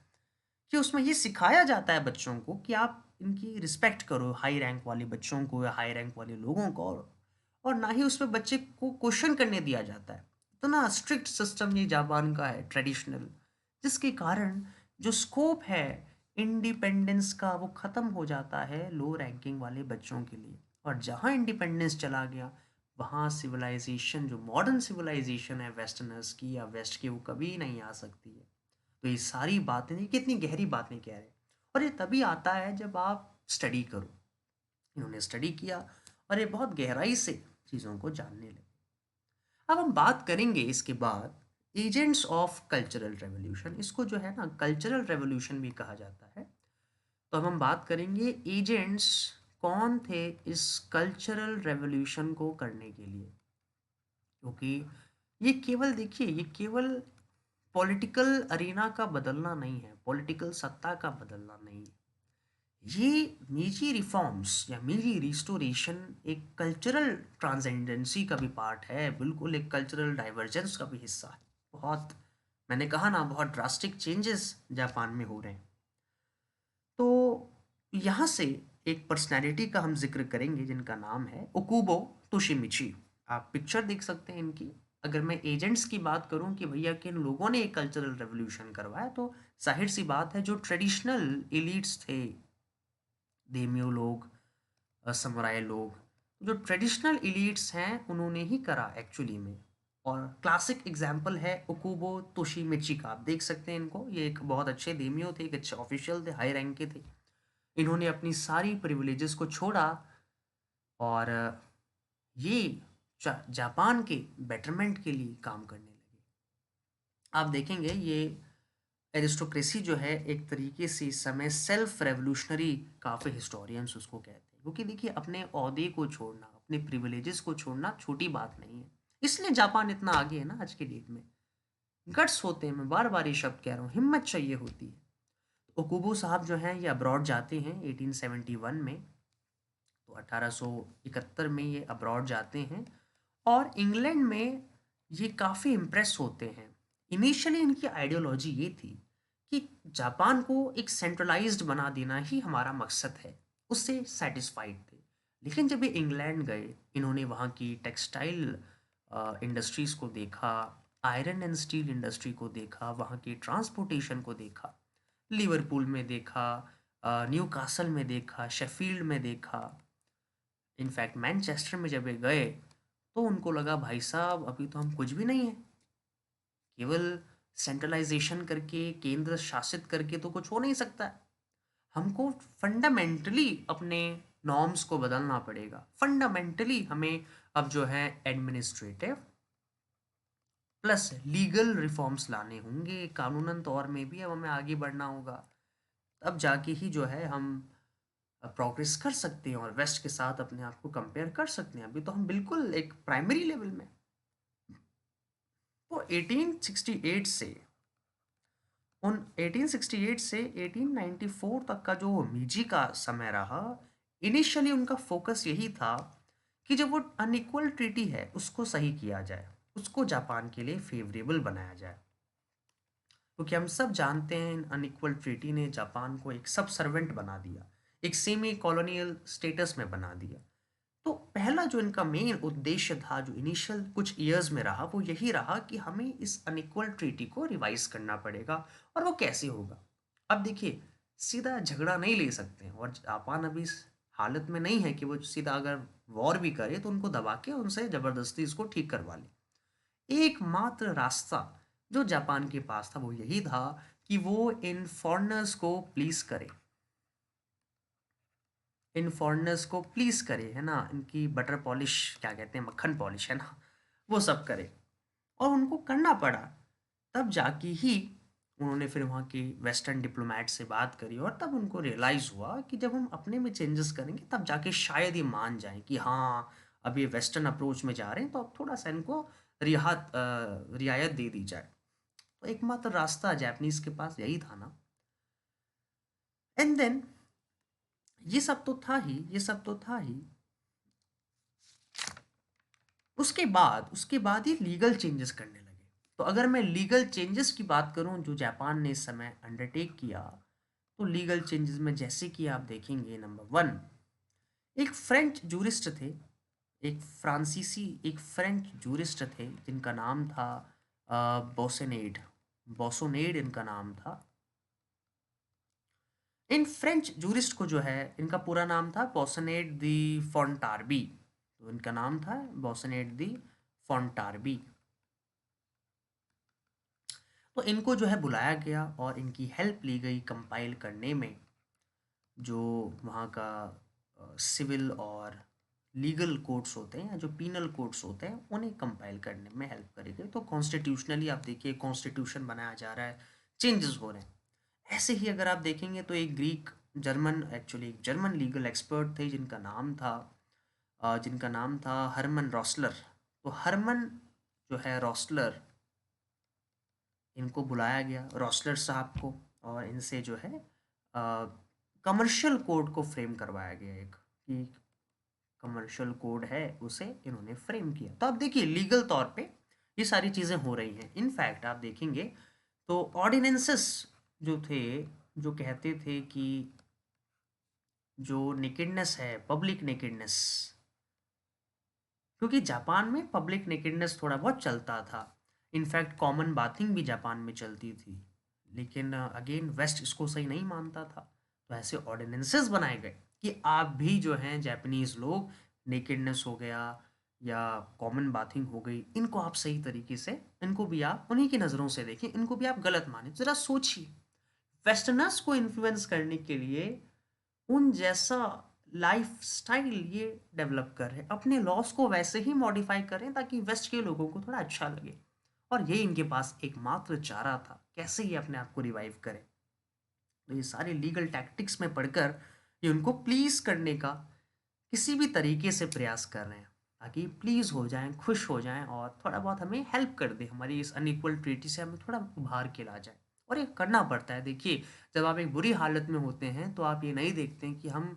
कि उसमें ये सिखाया जाता है बच्चों को कि आप इनकी रिस्पेक्ट करो, हाई रैंक वाले बच्चों को या हाई रैंक वाले लोगों को। और ना ही उसमें बच्चे को क्वेश्चन करने दिया जाता है। इतना स्ट्रिक्ट सिस्टम ये जापान का है, ट्रेडिशनल, जिसके कारण जो स्कोप है इंडिपेंडेंस का वो ख़त्म हो जाता है लो रैंकिंग वाले बच्चों के लिए। और जहाँ इंडिपेंडेंस चला गया वहाँ सिविलाइजेशन, जो मॉडर्न सिविलाइजेशन है वेस्टर्नर्स की या वेस्ट की, वो कभी नहीं आ सकती है। तो ये सारी बातें, ये कितनी गहरी बातें कह रहे हैं। और ये तभी आता है जब आप स्टडी करो। इन्होंने स्टडी किया और ये बहुत गहराई से चीज़ों को जानने लगे। अब हम बात करेंगे इसके बाद एजेंट्स ऑफ कल्चरल रेवोल्यूशन। इसको जो है ना कल्चरल रेवोल्यूशन भी कहा जाता है। तो अब हम बात करेंगे एजेंट्स कौन थे इस कल्चरल रेवोल्यूशन को करने के लिए, क्योंकि ये केवल देखिए ये केवल पॉलिटिकल अरीना का बदलना नहीं है, पॉलिटिकल सत्ता का बदलना नहीं है। ये मीजी रिफॉर्म्स या मीजी रिस्टोरेशन एक कल्चरल ट्रांसेंडेंसी का भी पार्ट है, बिल्कुल एक कल्चरल डाइवर्जेंस का भी हिस्सा है। बहुत, मैंने कहा ना, बहुत ड्रास्टिक चेंजेस जापान में हो रहे हैं। तो यहाँ से एक पर्सनैलिटी का हम जिक्र करेंगे जिनका नाम है ओकुबो तोशिमिची। आप पिक्चर देख सकते हैं इनकी। अगर मैं एजेंट्स की बात करूं कि भैया किन लोगों ने एक कल्चरल रेवोल्यूशन करवाया, तो जाहिर सी बात है जो ट्रेडिशनल एलिट्स थे, देमियो लोग, समुराई लोग, जो ट्रेडिशनल एलिट्स हैं उन्होंने ही करा एक्चुअली में। और क्लासिक एग्जाम्पल है ओकुबो तोशिमिची का। आप देख सकते हैं इनको, ये एक बहुत अच्छे देमियो थे, एक अच्छे ऑफिशियल थे, हाई रैंक के थे। इन्होंने अपनी सारी प्रिविलेजेस को छोड़ा और ये जापान के बेटरमेंट के लिए काम करने लगे। आप देखेंगे ये एरिस्टोक्रेसी जो है एक तरीके से इस समय सेल्फ रेवोल्यूशनरी, काफ़ी हिस्टोरियंस उसको कहते हैं, क्योंकि देखिए अपने ओहदे को छोड़ना, अपने प्रिविलेजेस को छोड़ना छोटी बात नहीं है। इसलिए जापान इतना आगे है ना आज के डेट में। गट्स होते हैं, मैं बार बार ये शब्द कह रहा हूँ, हिम्मत चाहिए होती है। ओकुबो साहब जो हैं ये अब्रॉड जाते हैं 1871 में। तो 1871 में ये अब्रॉड जाते हैं और इंग्लैंड में ये काफ़ी इम्प्रेस होते हैं। इनिशियली इनकी आइडियोलॉजी ये थी कि जापान को एक सेंट्रलाइज्ड बना देना ही हमारा मकसद है, उससे सेटिस्फाइड थे। लेकिन जब ये इंग्लैंड गए, इन्होंने वहाँ की टेक्सटाइल इंडस्ट्रीज़ को देखा, आयरन एंड स्टील इंडस्ट्री को देखा, वहाँ की ट्रांसपोर्टेशन को देखा, लिवरपूल में देखा, न्यू कासल में देखा, शेफील्ड में देखा, इनफैक्ट मैनचेस्टर में जब ये गए तो उनको लगा भाई साहब अभी तो हम कुछ भी नहीं है, केवल सेंट्रलाइजेशन करके, केंद्र शासित करके तो कुछ हो नहीं सकता है। हमको फंडामेंटली अपने नॉर्म्स को बदलना पड़ेगा। फंडामेंटली हमें अब जो है एडमिनिस्ट्रेटिव प्लस लीगल रिफॉर्म्स लाने होंगे, कानूनन तौर में भी अब हमें आगे बढ़ना होगा। तब जाके ही जो है हम प्रोग्रेस कर सकते हैं और वेस्ट के साथ अपने आप को कंपेयर कर सकते हैं। अभी तो हम बिल्कुल एक प्राइमरी लेवल में। तो 1868 से उन 1868 से 1894 तक का जो मीजी का समय रहा, इनिशियली उनका फोकस यही था कि जो वो अनइक्वल ट्रीटी है उसको सही किया जाए, उसको जापान के लिए फेवरेबल बनाया जाए। क्योंकि हम सब जानते हैं अनइक्वल ट्रीटी ने जापान को एक सब सर्वेंट बना दिया, एक सेमी कॉलोनियल स्टेटस में बना दिया। तो पहला जो इनका मेन उद्देश्य था, जो इनिशियल कुछ ईयर्स में रहा, वो यही रहा कि हमें इस अनइक्वल ट्रीटी को रिवाइज करना पड़ेगा। और वो कैसे होगा? अब देखिए, सीधा झगड़ा नहीं ले सकते हैं और जापान अभी इस हालत में नहीं है कि वो सीधा अगर वॉर भी करे तो उनको दबा के उनसे ज़बरदस्ती इसको ठीक करवा ले। एकमात्र रास्ता जो जापान के पास था वो यही था कि वो इन फॉरेनर्स को प्लीज करे, इन फॉरेनर्स को प्लीज करे, है ना, इनकी बटर पॉलिश, क्या कहते हैं, मक्खन पॉलिश, है ना, वो सब करे। और उनको करना पड़ा। तब जाके ही उन्होंने फिर वहाँ की वेस्टर्न डिप्लोमेट से बात करी और तब उनको रियलाइज़ हुआ कि जब हम अपने में चेंजेस करेंगे तब जाके शायद ये मान जाएं कि हाँ अब ये वेस्टर्न अप्रोच में जा रहे हैं, तो अब थोड़ा सा इनको रियायत दे दी जाए। तो एकमात्र रास्ता जापानीज के पास यही था ना। एंड देन ये सब तो था ही, ये सब तो था ही। उसके बाद ये लीगल चेंजेस करने लगे। तो अगर मैं लीगल चेंजेस की बात करूं जो जापान ने इस समय अंडरटेक किया, तो लीगल चेंजेस में जैसे कि आप देखेंगे, नंबर वन, एक फ्रेंच जूरिस्ट थे, एक फ्रेंच जूरिस्ट थे जिनका नाम था बोसेनेड, बोसोनेड इनका नाम था। इन फ्रेंच जूरिस्ट को जो है, इनका पूरा नाम था बोसनेट दी फॉन्टारबी। तो इनका नाम था बोसनेट दी फॉन्टारबी। तो इनको जो है बुलाया गया और इनकी हेल्प ली गई कंपाइल करने में जो वहाँ का सिविल और लीगल कोड्स होते हैं या जो पीनल कोड्स होते हैं उन्हें कंपाइल करने में हेल्प करेगी। तो कॉन्स्टिट्यूशनली आप देखिए कॉन्स्टिट्यूशन बनाया जा रहा है, चेंजेस हो रहे हैं। ऐसे ही अगर आप देखेंगे तो एक ग्रीक जर्मन एक्चुअली एक जर्मन लीगल एक्सपर्ट थे जिनका नाम था हरमन रॉसलर। तो हरमन जो है रॉसलर, इनको बुलाया गया रॉसलर साहब को, और इनसे जो है कमर्शियल कोड को फ्रेम करवाया गया। एक कि कमर्शियल कोड है उसे इन्होंने फ्रेम किया। तो आप देखिए लीगल तौर पे ये सारी चीज़ें हो रही हैं। इनफैक्ट आप देखेंगे तो ऑर्डिनेंसेस जो थे, जो कहते थे कि जो नेकेडनेस है, पब्लिक नेकेडनेस, क्योंकि जापान में पब्लिक नेकेडनेस थोड़ा बहुत चलता था। इनफैक्ट कॉमन बाथिंग भी जापान में चलती थी, लेकिन अगेन वेस्ट इसको सही नहीं मानता था। तो ऐसे ऑर्डिनेंसेस बनाए गए कि आप भी जो हैं जापानीज लोग, नेकेडनेस हो गया या कॉमन बाथिंग हो गई, इनको आप सही तरीके से, इनको भी आप उन्हीं की नज़रों से देखें, इनको भी आप गलत माने। ज़रा सोचिए, वेस्टर्नर्स को इन्फ्लुएंस करने के लिए उन जैसा लाइफ स्टाइल ये डेवलप कर रहे हैं, अपने लॉस को वैसे ही मॉडिफाई करें ताकि वेस्ट के लोगों को थोड़ा अच्छा लगे। और ये इनके पास एकमात्र चारा था कैसे ये अपने आप को रिवाइव करें। तो ये सारे लीगल टैक्टिक्स में पढ़कर ये उनको प्लीज करने का किसी भी तरीके से प्रयास कर रहे हैं ताकि प्लीज हो जाएं, खुश हो जाएं और थोड़ा बहुत हमें हेल्प कर दे, हमारी इस अनइक्वल ट्रीटी से हमें थोड़ा उभार के ला जाए। और ये करना पड़ता है। देखिए जब आप एक बुरी हालत में होते हैं तो आप ये नहीं देखते हैं कि हम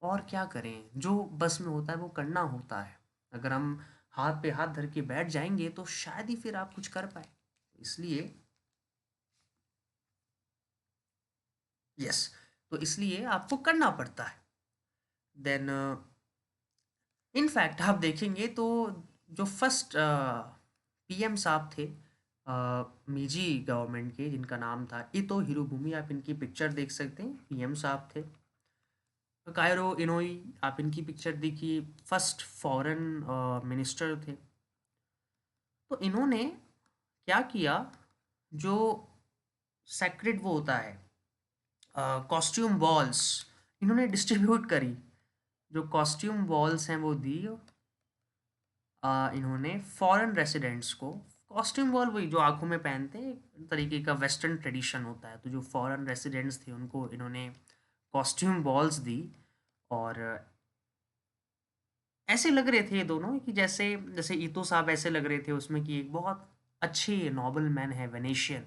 और क्या करें, जो बस में होता है वो करना होता है। अगर हम हाथ पे हाथ धर के बैठ जाएंगे तो शायद ही फिर आप कुछ कर पाए। इसलिए यस, तो इसलिए आपको करना पड़ता है। देन इनफैक्ट आप देखेंगे तो जो फर्स्ट पीएम साहब थे मीजी गवर्नमेंट के, जिनका नाम था इतो हिरोबुमी, आप इनकी पिक्चर देख सकते हैं, पीएम साहब थे। कायरो इनोई, आप इनकी पिक्चर देखिए, फर्स्ट फॉरेन मिनिस्टर थे। तो इन्होंने क्या किया, जो सेक्रेड वो होता है कॉस्ट्यूम बॉल्स, इन्होंने डिस्ट्रीब्यूट करी। जो कॉस्ट्यूम बॉल्स हैं वो दी इन्होंने फॉरेन रेसिडेंट्स को। कॉस्ट्यूम बॉल वही जो आंखों में पहनते हैं, एक तरीके का वेस्टर्न ट्रेडिशन होता है। तो जो फॉरेन रेसिडेंट्स थे उनको इन्होंने कॉस्ट्यूम बॉल्स दी। और ऐसे लग रहे थे ये दोनों कि जैसे जैसे ईतो साहब ऐसे लग रहे थे उसमें कि एक बहुत अच्छे नोबल मैन है वेनेशियन,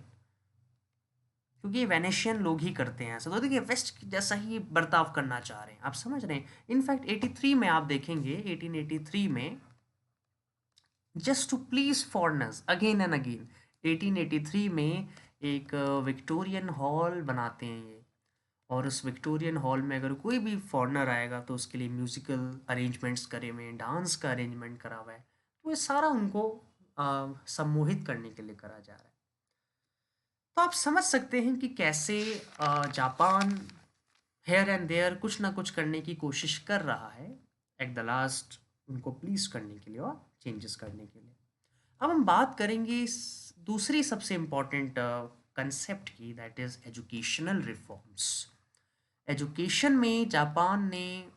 क्योंकि वेनेशियन लोग ही करते हैं ऐसा। तो देखिए वेस्ट जैसा ही बर्ताव करना चाह रहे हैं, आप समझ रहे हैं। इनफैक्ट 83 में आप देखेंगे, 1883 में, just to please foreigners again and again, 1883 में एक विक्टोरियन हॉल बनाते हैं ये। और उस विक्टोरियन हॉल में अगर कोई भी फॉरेनर आएगा तो उसके लिए म्यूजिकल अरेंजमेंट्स करे हुए हैं, डांस का अरेंजमेंट करा हुआ है। तो ये सारा उनको सम्मोहित करने के लिए करा जा रहा है। तो आप समझ सकते हैं कि कैसे जापान हेयर एंड देयर कुछ ना कुछ करने की कोशिश कर रहा है एट द लास्ट, उनको प्लीज करने के लिए और चेंजेस करने के लिए। अब हम बात करेंगे दूसरी सबसे इम्पोर्टेंट कंसेप्ट की, that is educational reforms. Education में जापान ने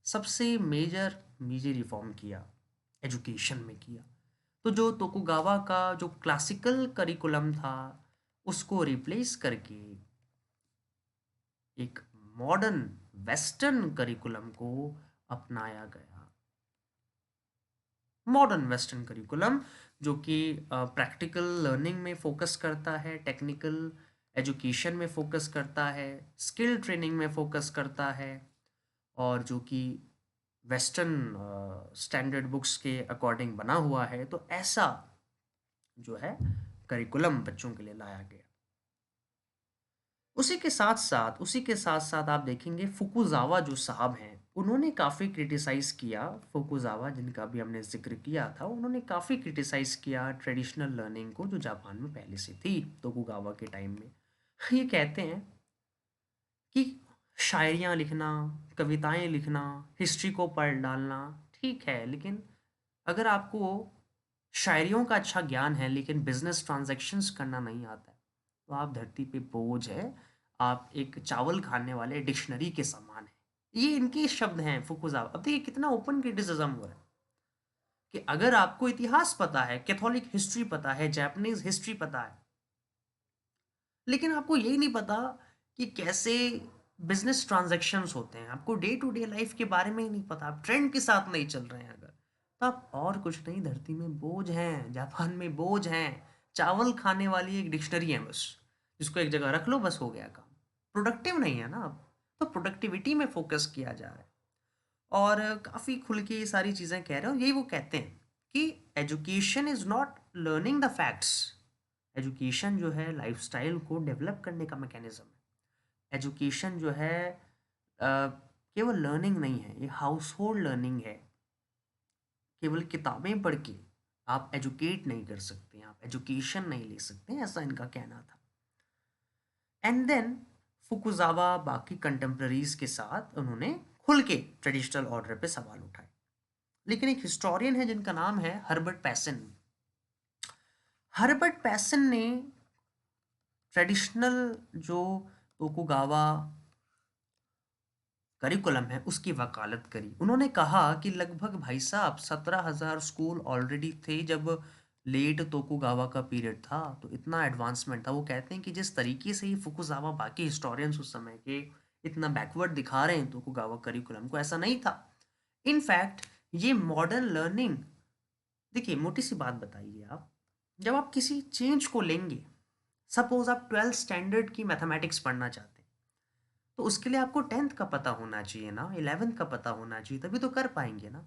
सबसे मेजर मेजर रिफॉर्म किया, एजुकेशन में किया। तो जो तोकुगावा का जो क्लासिकल करिकुलम था उसको रिप्लेस करके एक मॉडर्न वेस्टर्न करिकुलम को अपनाया गया। मॉडर्न वेस्टर्न करिकुलम जो कि प्रैक्टिकल लर्निंग में फोकस करता है, टेक्निकल एजुकेशन में फोकस करता है, स्किल ट्रेनिंग में फोकस करता है, और जो कि वेस्टर्न स्टैंडर्ड बुक्स के अकॉर्डिंग बना हुआ है। तो ऐसा जो है करिकुलम बच्चों के लिए लाया गया। उसी के साथ साथ आप देखेंगे फुकुजावा जो साहब हैं, उन्होंने काफ़ी क्रिटिसाइज़ किया। फुकुजावा जिनका भी हमने ज़िक्र किया था, उन्होंने काफ़ी क्रिटिसाइज़ किया ट्रेडिशनल लर्निंग को जो जापान में पहले से थी तोकुगावा के टाइम में। ये कहते हैं कि शायरियाँ लिखना, कविताएं लिखना, हिस्ट्री को पढ़ डालना ठीक है, लेकिन अगर आपको शायरियों का अच्छा ज्ञान है लेकिन बिजनेस ट्रांजैक्शंस करना नहीं आता है तो आप धरती पे बोझ है, आप एक चावल खाने वाले डिक्शनरी के समान है। ये इनके शब्द हैं फुकुजावा। अब देखिए कितना ओपन क्रिटिसिज्म हुआ है कि अगर आपको इतिहास पता है, कैथोलिक हिस्ट्री पता है, जापानीज हिस्ट्री पता है, लेकिन आपको यही नहीं पता कि कैसे बिजनेस ट्रांजैक्शंस होते हैं, आपको डे टू डे लाइफ के बारे में ही नहीं पता, आप ट्रेंड के साथ नहीं चल रहे हैं अगर, तो आप और कुछ नहीं, धरती में बोझ हैं, जापान में बोझ हैं, चावल खाने वाली एक डिक्शनरी है बस, जिसको एक जगह रख लो बस हो गया काम। प्रोडक्टिव नहीं है ना अब, तो प्रोडक्टिविटी में फोकस किया जा रहा है। और काफ़ी खुल के ये सारी चीज़ें कह रहे हैं, और यही वो कहते हैं कि education is not learning the facts. Education जो है लाइफस्टाइल को डेवलप करने का मैकेनिज्म है। एजुकेशन जो है केवल लर्निंग नहीं है, ये हाउस होल्ड लर्निंग है। केवल किताबें पढ़ के आप एजुकेट नहीं कर सकते, आप एजुकेशन नहीं ले सकते, ऐसा इनका कहना था। एंड देन फुकुजावा बाकी कंटेम्प्रेरीज के साथ उन्होंने खुल के ट्रेडिशनल ऑर्डर पे सवाल उठाए। लेकिन एक हिस्टोरियन है जिनका नाम है हर्बर्ट पैसन। हर्बर्ट पैसन ने ट्रेडिशनल जो तोकुगावा करिकुलम है उसकी वकालत करी। उन्होंने कहा कि लगभग भाई साहब 17,000 स्कूल ऑलरेडी थे जब लेट तोकुगावा का पीरियड था, तो इतना एडवांसमेंट था। वो कहते हैं कि जिस तरीके से ही फुकुजावा बाकी हिस्टोरियंस उस समय के इतना बैकवर्ड दिखा रहे हैं तोकुगावा करिकुलम को, ऐसा नहीं था। इनफैक्ट ये मॉडर्न लर्निंग, देखिए मोटी सी बात बताइए, आप जब आप किसी चेंज को लेंगे, सपोज आप 12th स्टैंडर्ड की मैथमेटिक्स पढ़ना चाहते हैं, तो उसके लिए आपको 10th का पता होना चाहिए ना, 11th का पता होना चाहिए, तभी तो कर पाएंगे ना।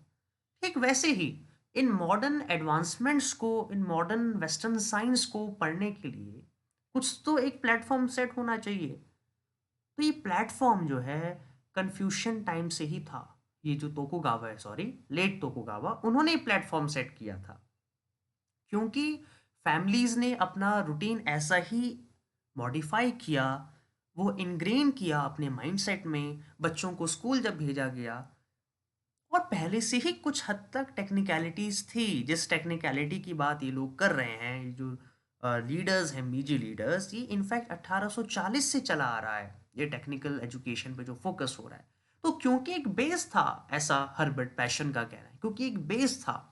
ठीक वैसे ही इन मॉडर्न एडवांसमेंट्स को, इन मॉडर्न वेस्टर्न साइंस को पढ़ने के लिए कुछ तो एक प्लेटफॉर्म सेट होना चाहिए। तो ये प्लेटफॉर्म जो है कन्फ्यूशन टाइम से ही था। ये जो तोकुगावा है, सॉरी लेट तोकुगावा, उन्होंने प्लेटफॉर्म सेट किया था, क्योंकि फैमिलीज ने अपना रूटीन ऐसा ही मॉडिफाई किया, वो इनग्रेन किया अपने माइंडसेट में। बच्चों को स्कूल जब भेजा गया, और पहले से ही कुछ हद तक टेक्निकलिटीज थी, जिस टेक्निकलिटी की बात ये लोग कर रहे हैं, ये जो लीडर्स हैं, मीजी लीडर्स, ये इनफैक्ट 1840 से चला आ रहा है, ये टेक्निकल एजुकेशन पे जो फोकस हो रहा है। तो क्योंकि एक बेस था, ऐसा हर्बर्ट पैशन का कहना है, क्योंकि एक बेस था,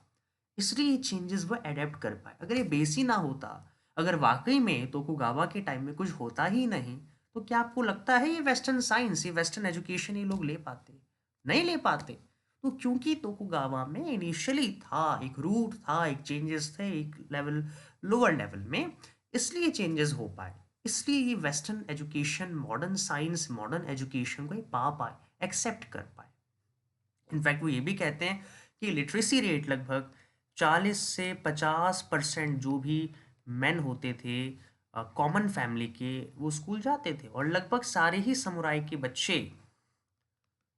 इसलिए ये चेंजेस वो अडेप्ट कर पाए। अगर ये बेस ही ना होता, अगर वाकई में तोकुगावा के टाइम में कुछ होता ही नहीं, तो क्या आपको लगता है ये वेस्टर्न साइंस, ये वेस्टर्न एजुकेशन ये लोग ले पाते? नहीं ले पाते। तो क्योंकि तोकुगावा में इनिशियली था, एक रूट था, एक चेंजेस थे, एक लेवल लोअर लेवल में, इसलिए चेंजेस हो पाए। इसलिए ये western education, modern science, modern education को ये पा पाए, एक्सेप्ट कर पाए। इनफैक्ट वो ये भी कहते हैं कि लिटरेसी रेट लगभग 40 से 50% जो भी मेन होते थे कॉमन फैमिली के, वो स्कूल जाते थे, और लगभग सारे ही समुराई के बच्चे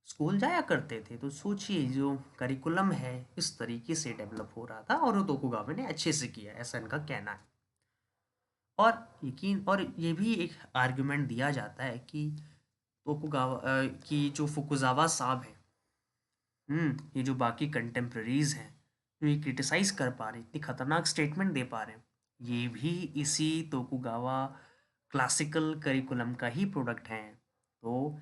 स्कूल जाया करते थे। तो सोचिए जो करिकुलम है इस तरीके से डेवलप हो रहा था, और वो तोकुगावा ने अच्छे से किया, ऐसा इनका कहना है। और यकीन, और ये भी एक आर्गुमेंट दिया जाता है कि तोकुगावा की जो फुकुजावा साहब है, ये जो बाकी कंटेम्प्रेरीज हैं जो ये क्रिटिसाइज कर पा रहे, इतनी खतरनाक स्टेटमेंट दे पा रहे हैं, ये भी इसी तोकुगावा क्लासिकल करिकुलम का ही प्रोडक्ट हैं। तो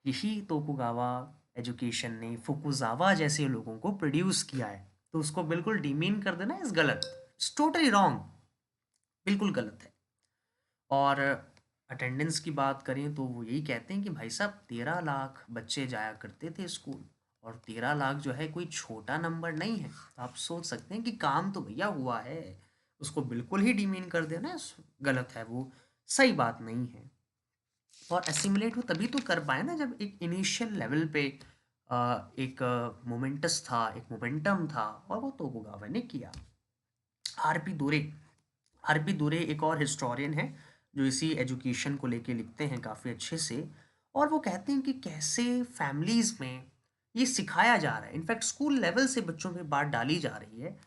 यही तोकुगावा एजुकेशन ने फुकुजावा जैसे लोगों को प्रोड्यूस किया है। तो उसको बिल्कुल डिमीन कर देना इज गलत, इट्स टोटली रॉन्ग, बिल्कुल गलत है। और अटेंडेंस की बात करें तो वो यही कहते हैं कि भाई साहब 13 लाख बच्चे जाया करते थे स्कूल, और 13 लाख जो है कोई छोटा नंबर नहीं है। तो आप सोच सकते हैं कि काम तो भैया हुआ है, उसको बिल्कुल ही डिमीन कर देना गलत है, वो सही बात नहीं है। और एसिमुलेट वो तभी तो कर पाए ना जब एक इनिशियल लेवल पे एक मोमेंटस था, एक मोमेंटम था, और वो तोकुगावा ने किया। आरपी दोरे, आरपी दोरे एक और हिस्टोरियन है जो इसी एजुकेशन को लेके लिखते हैं काफ़ी अच्छे से। और वो कहते हैं कि कैसे फैमिलीज़ में ये सिखाया जा रहा है, इनफैक्ट स्कूल लेवल से बच्चों पे बात डाली जा रही है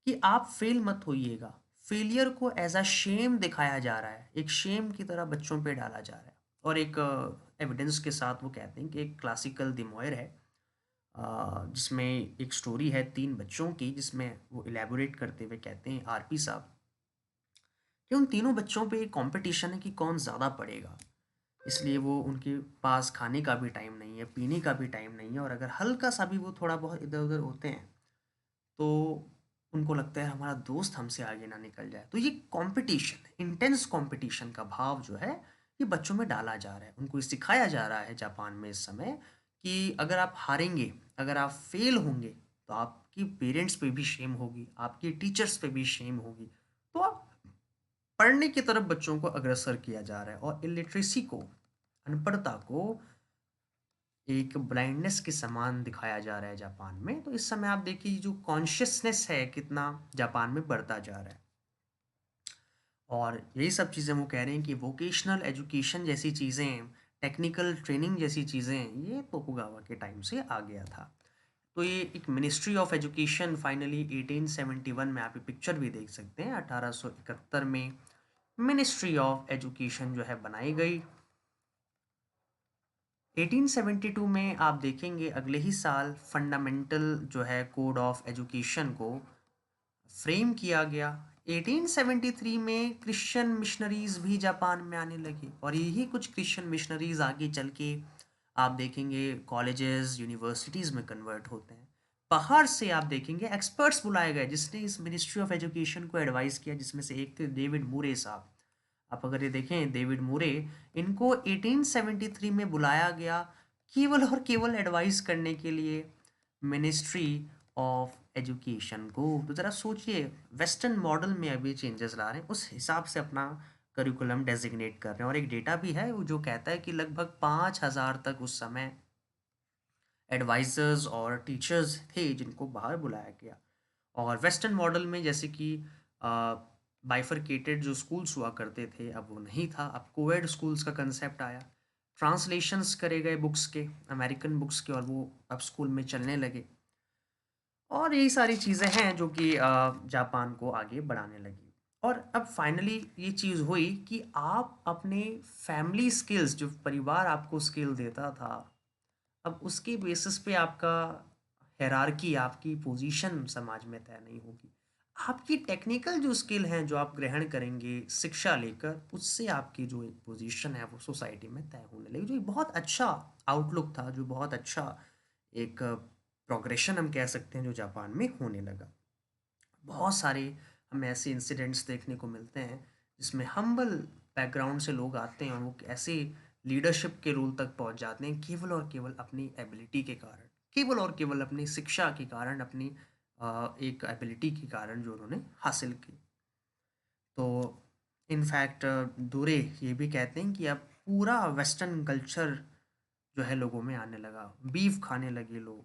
कि आप फेल मत होइएगा। फेलियर को एज अ शेम दिखाया जा रहा है, एक शेम की तरह बच्चों पे डाला जा रहा है। और एक एविडेंस के साथ वो कहते हैं कि एक क्लासिकल दिमोयर है, जिसमें एक स्टोरी है 3 बच्चों की, जिसमें वो इलेबोरेट करते हुए कहते हैं आरपी साहब कि उन तीनों बच्चों पे एक कंपटीशन है कि कौन ज़्यादा पढ़ेगा। इसलिए वो उनके पास खाने का भी टाइम नहीं है, पीने का भी टाइम नहीं है, और अगर हल्का सा भी वो थोड़ा बहुत इधर-उधर होते हैं, तो उनको लगता है हमारा दोस्त हमसे आगे ना निकल जाए। तो ये कॉम्पिटिशन, इंटेंस कॉम्पिटिशन का भाव जो है, ये बच्चों में डाला जा रहा है। उनको ये सिखाया जा रहा है जापान में इस समय कि अगर आप हारेंगे, अगर आप फेल होंगे, तो आपकी पेरेंट्स पे भी शेम होगी, आपके टीचर्स पे भी शेम होगी। तो आप पढ़ने की तरफ बच्चों को अग्रसर किया जा रहा है, और इलिटरेसी को, अनपढ़ता को एक ब्लाइंडनेस के समान दिखाया जा रहा है जापान में। तो इस समय आप देखिए जो कॉन्शियसनेस है कितना जापान में बढ़ता जा रहा है। और यही सब चीज़ें वो कह रहे हैं कि वोकेशनल एजुकेशन जैसी चीज़ें, टेक्निकल ट्रेनिंग जैसी चीज़ें, ये तोकुगावा के टाइम से आ गया था। तो ये एक मिनिस्ट्री ऑफ एजुकेशन फाइनली 1871 में, आप ये पिक्चर भी देख सकते हैं, 1871 में मिनिस्ट्री ऑफ एजुकेशन जो है बनाई गई। 1872 में आप देखेंगे अगले ही साल फंडामेंटल जो है कोड ऑफ एजुकेशन को फ्रेम किया गया। 1873 में क्रिश्चियन मिशनरीज भी जापान में आने लगे, और यही कुछ क्रिश्चियन मिशनरीज आगे चल के आप देखेंगे कॉलेजेस, यूनिवर्सिटीज़ में कन्वर्ट होते हैं। बाहर से आप देखेंगे एक्सपर्ट्स बुलाए गए जिसने इस मिनिस्ट्री ऑफ एजुकेशन को एडवाइस किया, जिसमें से एक थे डेविड मूरे साहब। आप अगर ये देखें, डेविड मूरे, इनको 1873 में बुलाया गया केवल और केवल एडवाइस करने के लिए मिनिस्ट्री ऑफ एजुकेशन को। तो ज़रा सोचिए, वेस्टर्न मॉडल में अभी चेंजेस ला रहे हैं, उस हिसाब से अपना करिकुलम डेजिग्नेट कर रहे हैं। और एक डेटा भी है वो जो कहता है कि लगभग 5000 तक उस समय एडवाइजर्स और टीचर्स थे जिनको बाहर बुलाया गया। और वेस्टर्न मॉडल में जैसे कि बाइफरकेटेड जो स्कूल्स हुआ करते थे, अब वो नहीं था, अब कोएड स्कूल्स का कंसेप्ट आया। ट्रांसलेशंस करे गए बुक्स के, अमेरिकन बुक्स के, और वो अब स्कूल में चलने लगे। और यही सारी चीज़ें हैं जो कि जापान को आगे बढ़ाने लगी। और अब फाइनली ये चीज़ हुई कि आप अपने फैमिली स्किल्स, जो परिवार आपको स्किल देता था, अब उसके बेसिस पे आपका हायरार्की, आपकी पोजीशन समाज में तय नहीं होगी। आपकी टेक्निकल जो स्किल हैं जो आप ग्रहण करेंगे शिक्षा लेकर, उससे आपकी जो एक पोजीशन है वो सोसाइटी में तय होने लगी। जो एक बहुत अच्छा आउटलुक था, जो बहुत अच्छा एक प्रोग्रेशन हम कह सकते हैं, जो जापान में होने लगा। बहुत सारे हमें ऐसे इंसिडेंट्स देखने को मिलते हैं जिसमें हम्बल बैकग्राउंड से लोग आते हैं और वो ऐसे लीडरशिप के रोल तक पहुंच जाते हैं केवल और केवल अपनी एबिलिटी के कारण, केवल और केवल अपनी शिक्षा के कारण, अपनी एक एबिलिटी के कारण जो उन्होंने हासिल की। तो इनफैक्ट दूरे ये भी कहते हैं कि अब पूरा वेस्टर्न कल्चर जो है लोगों में आने लगा। बीफ खाने लगे लोग,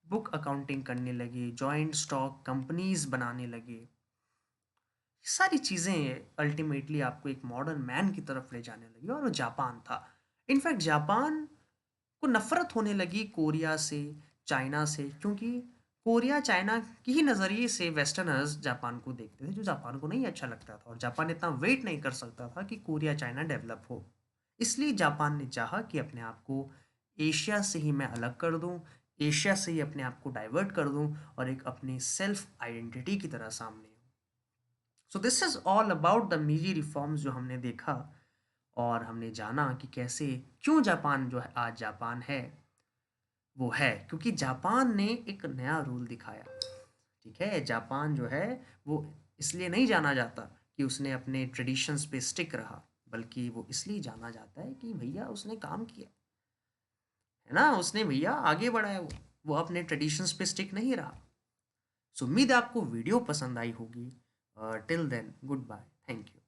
बुक अकाउंटिंग करने लगे, जॉइंट स्टॉक कंपनीज बनाने लगे। ये सारी चीज़ें अल्टीमेटली आपको एक मॉडर्न मैन की तरफ ले जाने लगी, और वो जापान था। इनफैक्ट जापान को नफरत होने लगी कोरिया से, चाइना से, क्योंकि कोरिया चाइना की ही नज़रिए से वेस्टर्नर्स जापान को देखते थे, जो जापान को नहीं अच्छा लगता था, और जापान इतना वेट नहीं कर सकता था कि कोरिया चाइना डेवलप हो। इसलिए जापान ने चाहा कि अपने आप को एशिया से ही मैं अलग कर दूं, एशिया से ही अपने आप को डाइवर्ट कर दूं, और एक अपनी सेल्फ आइडेंटिटी की तरह सामने। So this is all about the मीजी reforms जो हमने देखा, और हमने जाना कि कैसे, क्यों जापान जो है आज जापान है, वो है क्योंकि जापान ने एक नया रूल दिखाया। ठीक है, जापान जो है वो इसलिए नहीं जाना जाता कि उसने अपने ट्रेडिशंस पे स्टिक रहा, बल्कि वो इसलिए जाना जाता है कि भैया उसने काम किया, है ना, उसने भैया आगे बढ़ा है, वो अपने ट्रेडिशंस पे स्टिक नहीं रहा। सो उम्मीद है आपको वीडियो पसंद आई होगी। Till then, good bye, thank you.